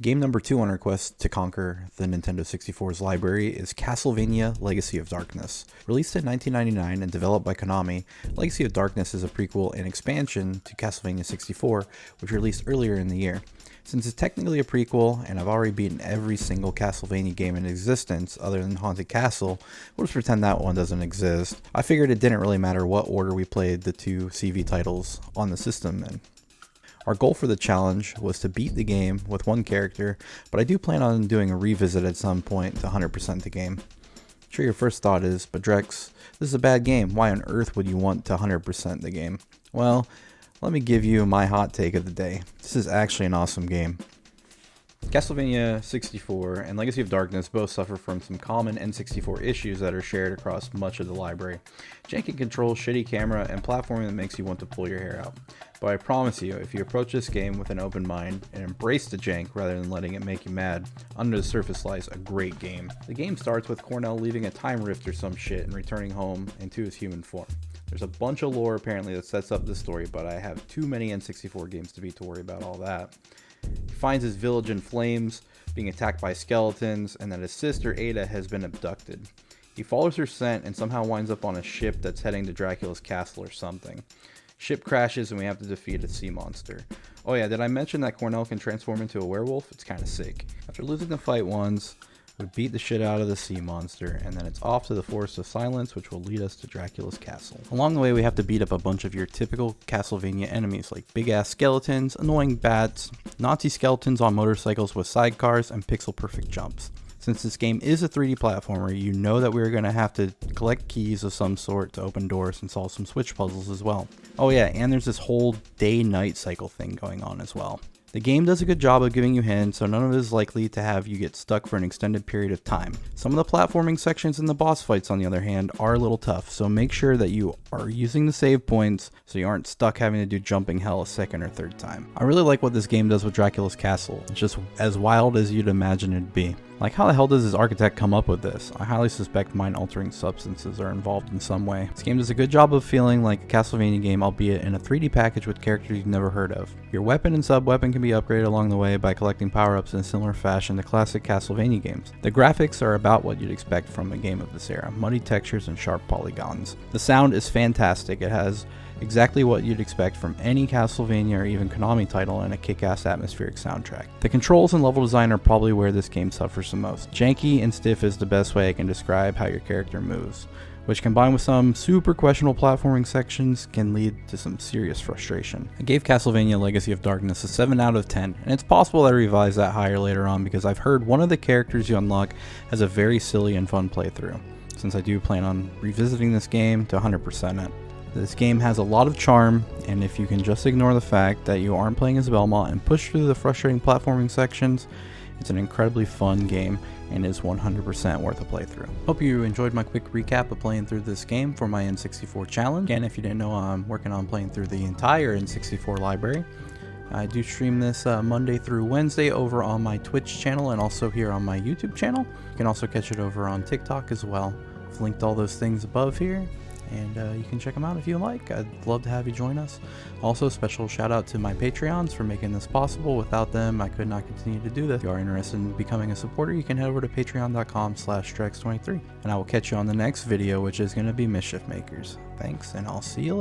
Game number 2 on our quest to conquer the Nintendo 64's library is Castlevania Legacy of Darkness. Released in 1999 and developed by Konami, Legacy of Darkness is a prequel and expansion to Castlevania 64, which released earlier in the year. Since it's technically a prequel, and I've already beaten every single Castlevania game in existence other than Haunted Castle, we'll just pretend that one doesn't exist. I figured it didn't really matter what order we played the two CV titles on the system in. Our goal for the challenge was to beat the game with one character, but I do plan on doing a revisit at some point to 100% the game. I'm sure your first thought is, but DREX, this is a bad game, why on earth would you want to 100% the game? Well, let me give you my hot take of the day. This is actually an awesome game. Castlevania 64 and Legacy of Darkness both suffer from some common N64 issues that are shared across much of the library. Janky controls, shitty camera, and platforming that makes you want to pull your hair out. But I promise you, if you approach this game with an open mind and embrace the jank rather than letting it make you mad, under the surface lies a great game. The game starts with Cornell leaving a time rift or some shit and returning home into his human form. There's a bunch of lore apparently that sets up this story, but I have too many N64 games to beat to worry about all that. He finds his village in flames, being attacked by skeletons, and that his sister Ada has been abducted. He follows her scent and somehow winds up on a ship that's heading to Dracula's castle or something. Ship crashes and we have to defeat a sea monster. Oh yeah, did I mention that Cornell can transform into a werewolf? It's kinda sick. After losing the fight once, we beat the shit out of the sea monster, and then it's off to the Forest of Silence, which will lead us to Dracula's castle. Along the way, we have to beat up a bunch of your typical Castlevania enemies, like big-ass skeletons, annoying bats, Nazi skeletons on motorcycles with sidecars, and pixel-perfect jumps. Since this game is a 3D platformer, you know that we're going to have to collect keys of some sort to open doors and solve some switch puzzles as well. Oh yeah, and there's this whole day-night cycle thing going on as well. The game does a good job of giving you hints, so none of it is likely to have you get stuck for an extended period of time. Some of the platforming sections and the boss fights, on the other hand, are a little tough, so make sure that you are using the save points so you aren't stuck having to do jumping hell a second or third time. I really like what this game does with Dracula's castle. It's just as wild as you'd imagine it'd be. Like, how the hell does this architect come up with this? I highly suspect mind-altering substances are involved in some way. This game does a good job of feeling like a Castlevania game, albeit in a 3D package with characters you've never heard of. Your weapon and sub-weapon can be upgraded along the way by collecting power-ups in a similar fashion to classic Castlevania games. The graphics are about what you'd expect from a game of this era, muddy textures and sharp polygons. The sound is fantastic. It has exactly what you'd expect from any Castlevania or even Konami title and a kick-ass atmospheric soundtrack. The controls and level design are probably where this game suffers the most. Janky and stiff is the best way I can describe how your character moves, which combined with some super questionable platforming sections can lead to some serious frustration. I gave Castlevania Legacy of Darkness a 7 out of 10, and it's possible that I revise that higher later on because I've heard one of the characters you unlock has a very silly and fun playthrough, since I do plan on revisiting this game to 100% it. This game has a lot of charm, and if you can just ignore the fact that you aren't playing as Belmont and push through the frustrating platforming sections, it's an incredibly fun game and is 100% worth a playthrough. Hope you enjoyed my quick recap of playing through this game for my N64 challenge. And if you didn't know, I'm working on playing through the entire N64 library. I do stream this Monday through Wednesday over on my Twitch channel and also here on my YouTube channel. You can also catch it over on TikTok as well. I've linked all those things above here, and you can check them out if you like. I'd love to have you join us. Also, special shout out to my Patreons for making this possible. Without them, I could not continue to do this. If you are interested in becoming a supporter, you can head over to patreon.com/DREX23. And I will catch you on the next video, which is going to be Mischief Makers. Thanks, and I'll see you later.